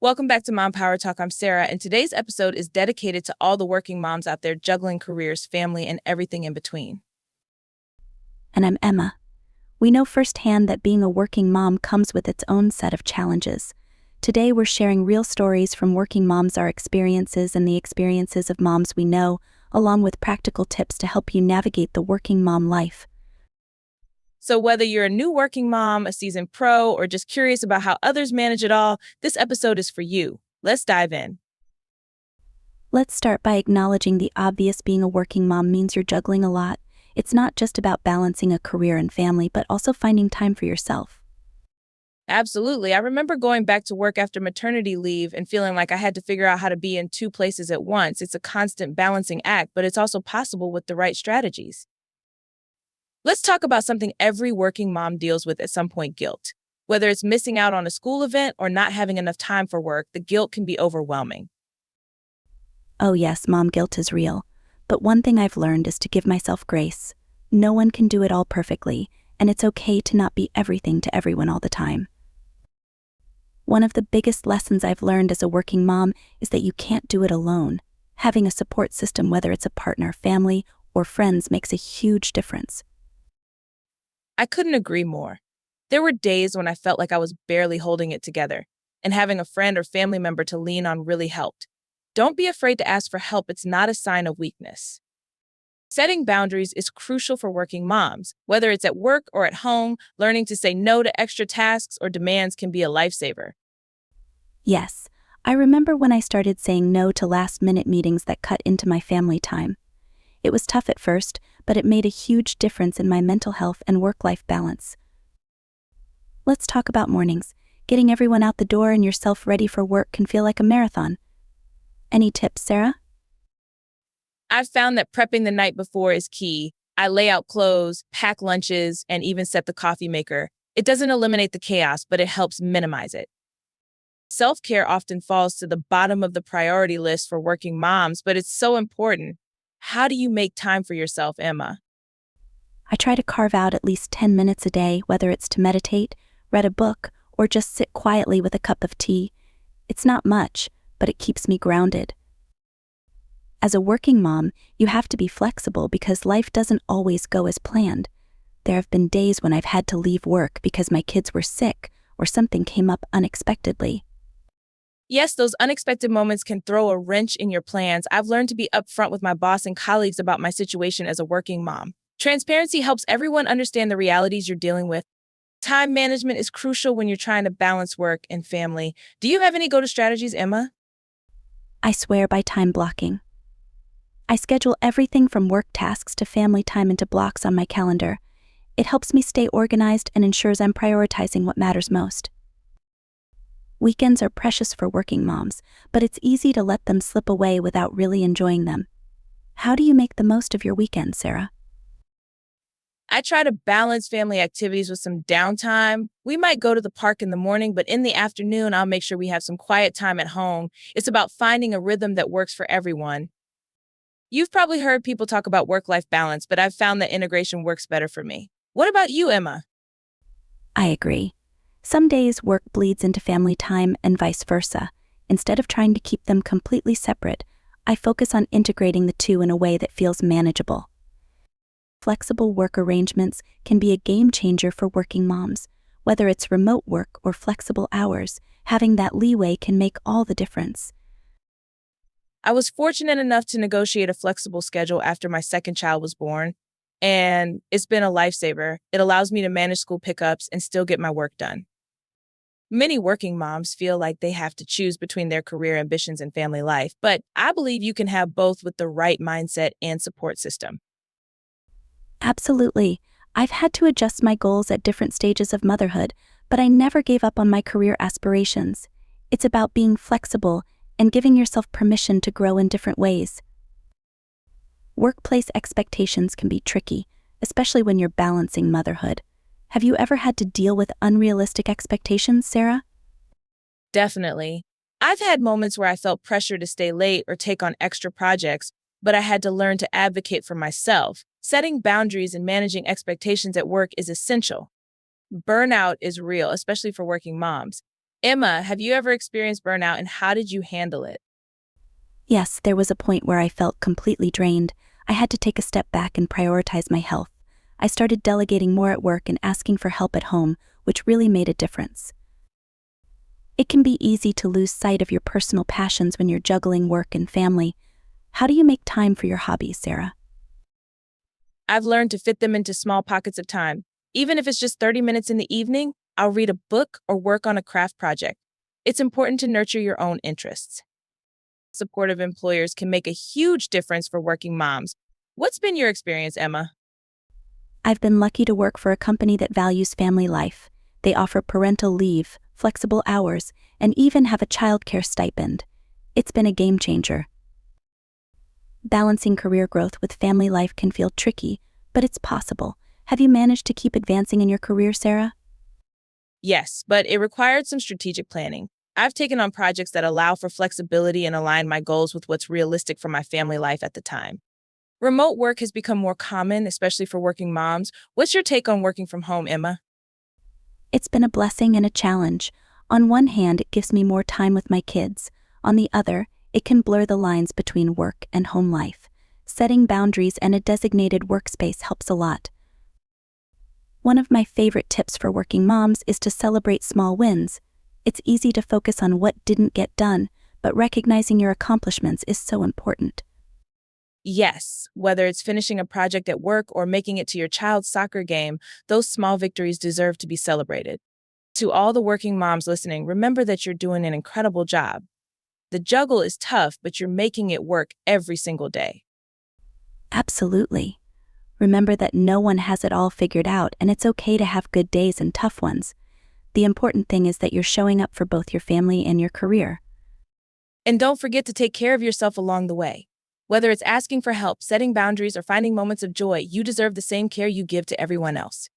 Welcome back to Mom Power Talk. I'm Sarah, and today's episode is dedicated to all the working moms out there juggling careers, family, and everything in between. And I'm Emma. We know firsthand that being a working mom comes with its own set of challenges. Today we're sharing real stories from working moms, our experiences and the experiences of moms we know, along with practical tips to help you navigate the working mom life. So, whether you're a new working mom, a seasoned pro, or just curious about how others manage it all, this episode is for you. Let's dive in. Let's start by acknowledging the obvious. Being a working mom means you're juggling a lot. It's not just about balancing a career and family, but also finding time for yourself. Absolutely. I remember going back to work after maternity leave and feeling like I had to figure out how to be in two places at once. It's a constant balancing act, but it's also possible with the right strategies. Let's talk about something every working mom deals with at some point: guilt. Whether it's missing out on a school event or not having enough time for work, the guilt can be overwhelming. Oh yes, mom guilt is real. But one thing I've learned is to give myself grace. No one can do it all perfectly, and it's okay to not be everything to everyone all the time. One of the biggest lessons I've learned as a working mom is that you can't do it alone. Having a support system, whether it's a partner, family, or friends, makes a huge difference. I couldn't agree more. There were days when I felt like I was barely holding it together, and having a friend or family member to lean on really helped. Don't be afraid to ask for help. It's not a sign of weakness. Setting boundaries is crucial for working moms. Whether it's at work or at home, learning to say no to extra tasks or demands can be a lifesaver. Yes, I remember when I started saying no to last-minute meetings that cut into my family time. It was tough at first, but it made a huge difference in my mental health and work-life balance. Let's talk about mornings. Getting everyone out the door and yourself ready for work can feel like a marathon. Any tips, Sarah? I've found that prepping the night before is key. I lay out clothes, pack lunches, and even set the coffee maker. It doesn't eliminate the chaos, but it helps minimize it. Self-care often falls to the bottom of the priority list for working moms, but it's so important. How do you make time for yourself, Emma? I try to carve out at least 10 minutes a day, whether it's to meditate, read a book, or just sit quietly with a cup of tea. It's not much, but it keeps me grounded. As a working mom, you have to be flexible because life doesn't always go as planned. There have been days when I've had to leave work because my kids were sick or something came up unexpectedly. Yes, those unexpected moments can throw a wrench in your plans. I've learned to be upfront with my boss and colleagues about my situation as a working mom. Transparency helps everyone understand the realities you're dealing with. Time management is crucial when you're trying to balance work and family. Do you have any go-to strategies, Emma? I swear by time blocking. I schedule everything from work tasks to family time into blocks on my calendar. It helps me stay organized and ensures I'm prioritizing what matters most. Weekends are precious for working moms, but it's easy to let them slip away without really enjoying them. How do you make the most of your weekend, Sarah? I try to balance family activities with some downtime. We might go to the park in the morning, but in the afternoon, I'll make sure we have some quiet time at home. It's about finding a rhythm that works for everyone. You've probably heard people talk about work-life balance, but I've found that integration works better for me. What about you, Emma? I agree. Some days work bleeds into family time and vice versa. Instead of trying to keep them completely separate, I focus on integrating the two in a way that feels manageable. Flexible work arrangements can be a game changer for working moms. Whether it's remote work or flexible hours, having that leeway can make all the difference. I was fortunate enough to negotiate a flexible schedule after my second child was born, and it's been a lifesaver. It allows me to manage school pickups and still get my work done. Many working moms feel like they have to choose between their career ambitions and family life, but I believe you can have both with the right mindset and support system. Absolutely. I've had to adjust my goals at different stages of motherhood, but I never gave up on my career aspirations. It's about being flexible and giving yourself permission to grow in different ways. Workplace expectations can be tricky, especially when you're balancing motherhood. Have you ever had to deal with unrealistic expectations, Sarah? Definitely. I've had moments where I felt pressure to stay late or take on extra projects, but I had to learn to advocate for myself. Setting boundaries and managing expectations at work is essential. Burnout is real, especially for working moms. Emma, have you ever experienced burnout and how did you handle it? Yes, there was a point where I felt completely drained. I had to take a step back and prioritize my health. I started delegating more at work and asking for help at home, which really made a difference. It can be easy to lose sight of your personal passions when you're juggling work and family. How do you make time for your hobbies, Sarah? I've learned to fit them into small pockets of time. Even if it's just 30 minutes in the evening, I'll read a book or work on a craft project. It's important to nurture your own interests. Supportive employers can make a huge difference for working moms. What's been your experience, Emma? I've been lucky to work for a company that values family life. They offer parental leave, flexible hours, and even have a childcare stipend. It's been a game changer. Balancing career growth with family life can feel tricky, but it's possible. Have you managed to keep advancing in your career, Sarah? Yes, but it required some strategic planning. I've taken on projects that allow for flexibility and align my goals with what's realistic for my family life at the time. Remote work has become more common, especially for working moms. What's your take on working from home, Emma? It's been a blessing and a challenge. On one hand, it gives me more time with my kids. On the other, it can blur the lines between work and home life. Setting boundaries and a designated workspace helps a lot. One of my favorite tips for working moms is to celebrate small wins. It's easy to focus on what didn't get done, but recognizing your accomplishments is so important. Yes, whether it's finishing a project at work or making it to your child's soccer game, those small victories deserve to be celebrated. To all the working moms listening, remember that you're doing an incredible job. The juggle is tough, but you're making it work every single day. Absolutely. Remember that no one has it all figured out, and it's okay to have good days and tough ones. The important thing is that you're showing up for both your family and your career. And don't forget to take care of yourself along the way. Whether it's asking for help, setting boundaries, or finding moments of joy, you deserve the same care you give to everyone else.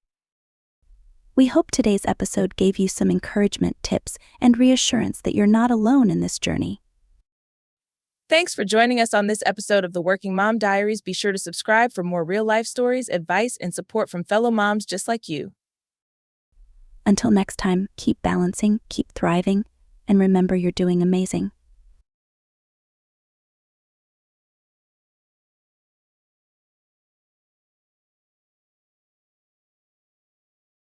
We hope today's episode gave you some encouragement, tips, and reassurance that you're not alone in this journey. Thanks for joining us on this episode of the Working Mom Diaries. Be sure to subscribe for more real life stories, advice, and support from fellow moms just like you. Until next time, keep balancing, keep thriving, and remember you're doing amazing.